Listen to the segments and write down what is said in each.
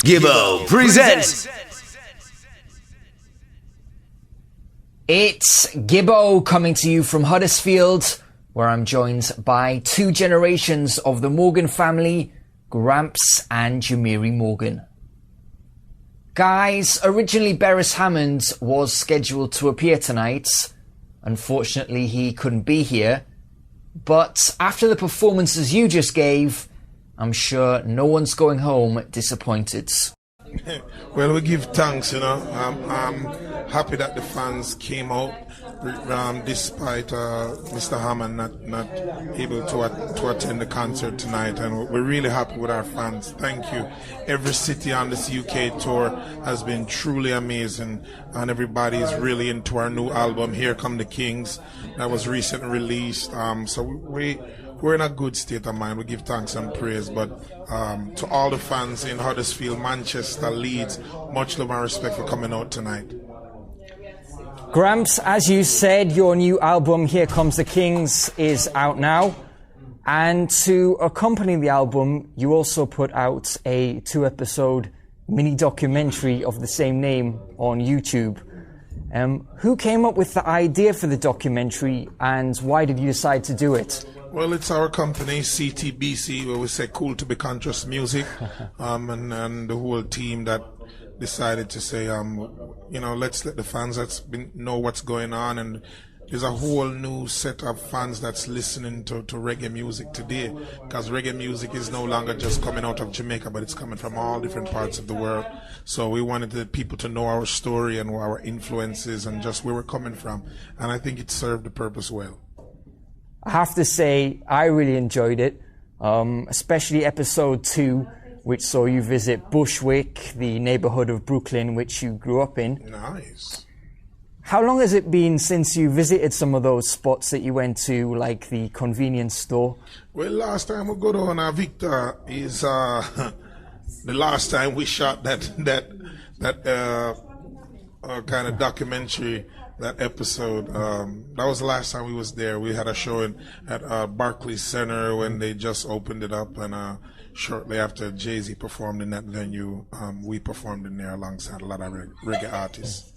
Gibbo presents. It's Gibbo coming to you from Huddersfield, where I'm joined by two generations of the Morgan family, Gramps and Jemere Morgan. Guys, originally Beres Hammond was scheduled to appear tonight. Unfortunately, he couldn't be here. But after the performances you just gave, I'm sure no one's going home disappointed. Well, we give thanks, I'm happy that the fans came out despite Mr. Hammond not able to attend the concert tonight, and we're really happy with our fans. Thank you. Every city on this UK tour has been truly amazing, and everybody is really into our new album, Here Come the Kings, that was recently released. So we're in a good state of mind. We give thanks and praise. But to all the fans in Huddersfield, Manchester, Leeds, much love and respect for coming out tonight. Gramps, as you said, your new album, Here Comes the Kings, is out now. And to accompany the album, you also put out a 2-episode mini documentary of the same name on YouTube. Who came up with the idea for the documentary, and why did you decide to do it? Well, it's our company, CTBC, where we say Cool to Be Conscious Music, and the whole team that decided to say, let's let the fans know what's going on. And there's a whole new set of fans that's listening to reggae music today, because reggae music is no longer just coming out of Jamaica, but it's coming from all different parts of the world. So we wanted the people to know our story and our influences and just where we're coming from. And I think it served the purpose well. I have to say, I really enjoyed it, especially episode 2, which saw you visit Bushwick, the neighborhood of Brooklyn, which you grew up in. Nice. How long has it been since you visited some of those spots that you went to, like the convenience store? Well, last time we go down, Victor, is the last time we shot that kind of documentary. That episode, that was the last time we was there. We had a show at Barclays Center when they just opened it up, and shortly after Jay-Z performed in that venue, we performed in there alongside a lot of reggae artists.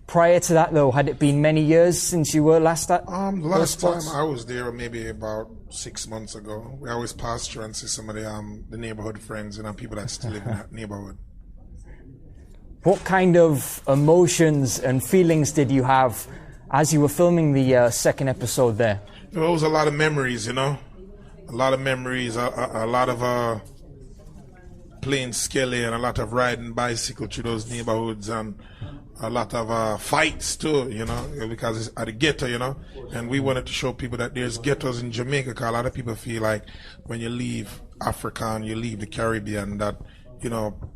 Prior to that, though, had it been many years since you were last at last time I was there, maybe about 6 months ago. We always pass through and see some of the neighborhood friends and people that still live in that neighborhood. What kind of emotions and feelings did you have as you were filming the second episode there? It was a lot of memories, a lot of memories, a lot of playing skelly and a lot of riding bicycle through those neighborhoods, and a lot of fights too, because it's at the ghetto, and we wanted to show people that there's ghettos in Jamaica, because a lot of people feel like when you leave Africa and you leave the Caribbean that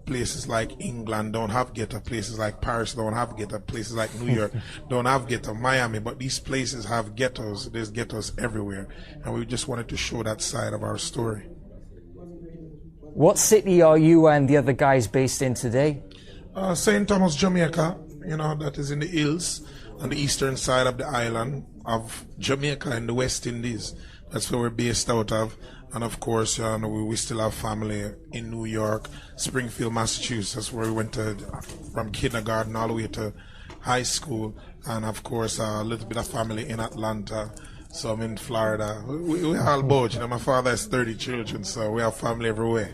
places like England don't have ghetto, places like Paris don't have ghetto, places like New York don't have ghetto, Miami, but these places have ghettos. There's ghettos everywhere, and we just wanted to show that side of our story. What city are you and the other guys based in today? St. Thomas, Jamaica, that is in the hills on the eastern side of the island of Jamaica in the West Indies. That's where we're based out of. And of course, we still have family in New York, Springfield, Massachusetts, where we went from kindergarten all the way to high school. And of course, a little bit of family in Atlanta. So I'm in Florida. We all both, my father has 30 children, so we have family everywhere.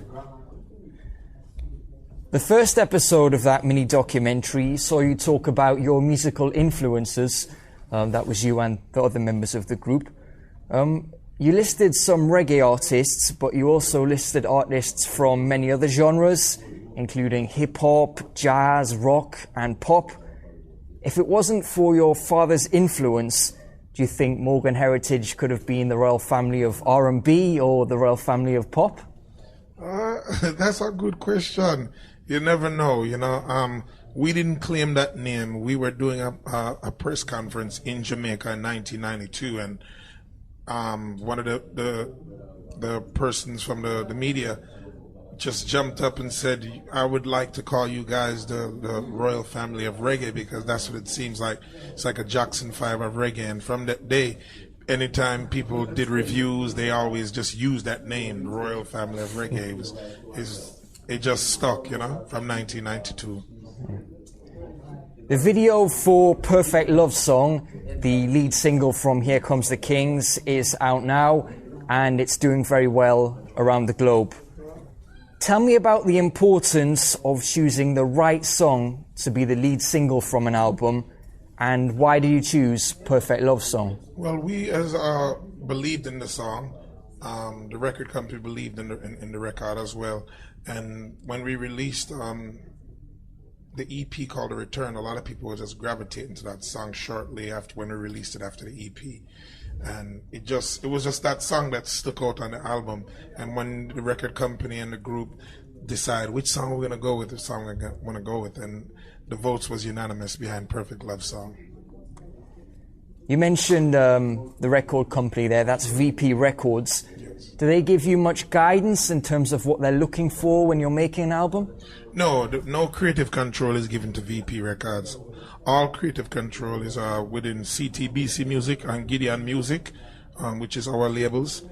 The first episode of that mini documentary saw you talk about your musical influences. That was you and the other members of the group. You listed some reggae artists, but you also listed artists from many other genres, including hip-hop, jazz, rock, and pop. If it wasn't for your father's influence, do you think Morgan heritage could have been the Royal Family of R&B or the Royal Family of Pop? That's a good question. You never know, we didn't claim that name. We were doing a press conference in Jamaica in 1992, and one of the persons from the media just jumped up and said, I would like to call you guys the Royal Family of Reggae, because that's what it seems like. It's like a Jackson 5 of reggae. And from that day, anytime people did reviews, they always just used that name, the Royal Family of Reggae. it just stuck, you know, from 1992. The video for Perfect Love Song, the lead single from Here Comes the Kings, is out now, and it's doing very well around the globe. Tell me about the importance of choosing the right song to be the lead single from an album, and why did you choose Perfect Love Song? Well, we believed in the song. The record company believed in the record as well. And when we released the EP called The Return, a lot of people were just gravitating to that song shortly after when we released it after the EP. And it was just that song that stuck out on the album. And when the record company and the group decide which song we're going to go with, the song we want to go with, and the votes was unanimous behind Perfect Love Song. You mentioned the record company there, that's VP Records. Yes. Do they give you much guidance in terms of what they're looking for when you're making an album? No, no creative control is given to VP Records. All creative control is within CTBC Music and Gideon Music, which is our labels.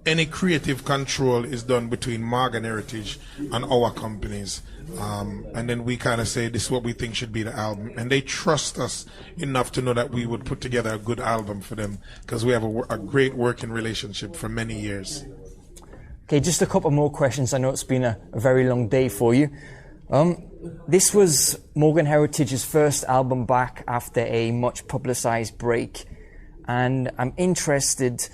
Any creative control is done between Morgan Heritage and our companies. And then we kind of say, this is what we think should be the album. And they trust us enough to know that we would put together a good album for them, because we have a great working relationship for many years. Okay, just a couple more questions. I know it's been a very long day for you. This was Morgan Heritage's first album back after a much publicized break. And I'm interested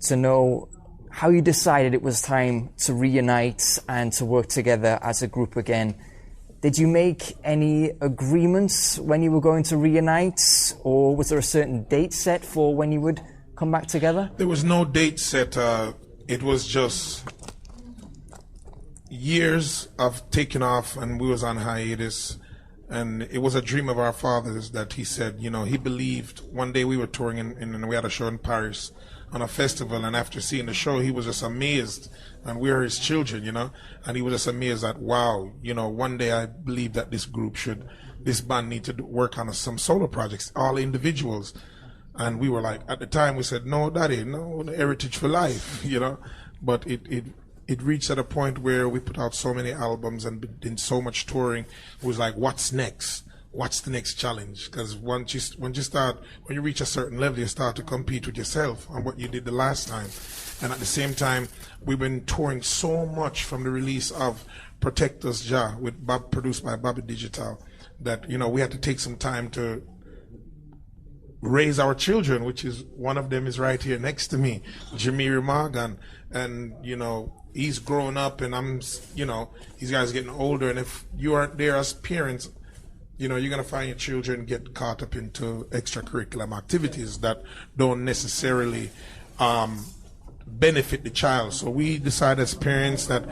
to know how you decided it was time to reunite and to work together as a group again. Did you make any agreements when you were going to reunite, or was there a certain date set for when you would come back together? There was no date set. It was just years of taking off, and we was on hiatus. And it was a dream of our father's that he said, you know, he believed. One day we were touring and we had a show in Paris on a festival, and after seeing the show, he was just amazed, and we were his children, you know, and he was just amazed that, wow, you know, one day I believe that this band need to work on some solo projects, all individuals. And we were like, at the time, we said, no, Daddy, no, Heritage for life, you know. But it reached at a point where we put out so many albums and did so much touring. It was like, what's next? What's the next challenge? Because when you reach a certain level, you start to compete with yourself on what you did the last time. And at the same time, we've been touring so much from the release of Protect Us Jah, produced by Bobby Digital, that, you know, we had to take some time to raise our children, which is, one of them is right here next to me, Jemere Morgan. And, you know, he's growing up, and I'm, you know, these guys are getting older. And if you aren't there as parents, you know, you're going to find your children get caught up into extracurricular activities that don't necessarily benefit the child. So we decided as parents that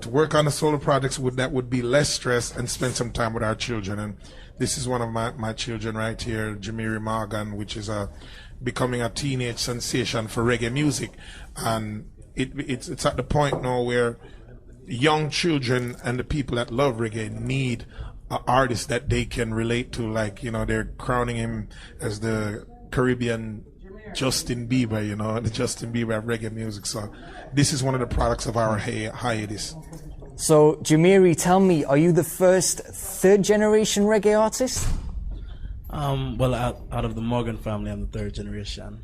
to work on the solo projects that would be less stress and spend some time with our children. And this is one of my children right here, Jemere Morgan, which is becoming a teenage sensation for reggae music. And it's at the point now where young children and the people that love reggae need an artist that they can relate to. Like, you know, they're crowning him as the Caribbean Justin Bieber, you know, the Justin Bieber of reggae music. So this is one of the products of our hiatus. So, Jemere, tell me, are you the first third-generation reggae artist? Well, out of the Morgan family, I'm the third generation.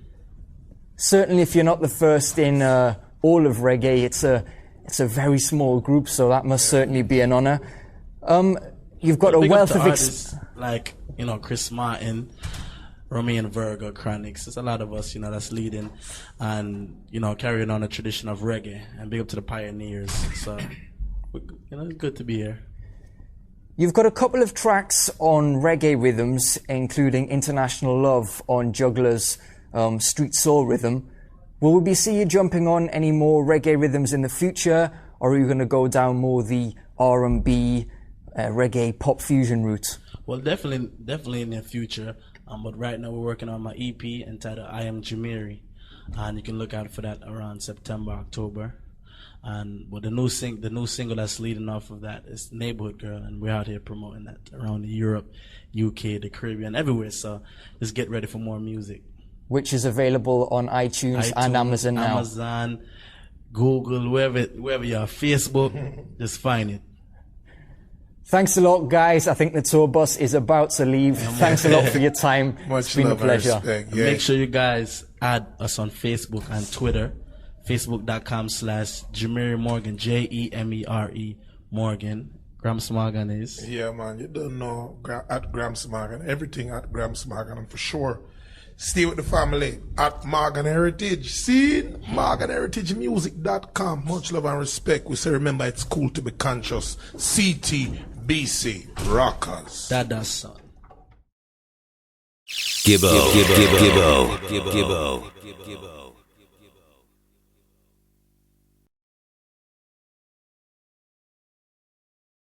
Certainly, if you're not the first in all of reggae, it's a very small group, so that must certainly be an honor. You've got a wealth of artists like, you know, Chris Martin, Romy and Virgo, Chronix. There's a lot of us, you know, that's leading and, you know, carrying on the tradition of reggae, and big up to the pioneers. So, you know, it's good to be here. You've got a couple of tracks on reggae rhythms, including International Love on Juggler's Street Soul rhythm. Will we see you jumping on any more reggae rhythms in the future, or are you going to go down more the R&B, reggae, pop fusion route? Well, definitely in the future. But right now we're working on my EP entitled I Am Jemere, and you can look out for that around September, October. But the new single that's leading off of that is Neighborhood Girl, and we're out here promoting that around Europe, UK, the Caribbean, everywhere. So just get ready for more music. Which is available on iTunes and Amazon now. Amazon, Google, wherever you are, Facebook, just find it. Thanks a lot, guys. I think the tour bus is about to leave. Thanks a lot for your time. It's been a pleasure. Respect, yeah. Make sure you guys add us on Facebook and Twitter. Facebook.com/Jemere Morgan, Jemere Morgan. Gramps Morgan is. Yeah, man, you don't know at Gramps Morgan. Everything at Gramps Morgan, and for sure, stay with the family at Morgan Heritage. See, MorganHeritageMusic.com. Much love and respect. We say, remember, it's cool to be conscious. CTBC Rockers. Dada's son. Gibbo.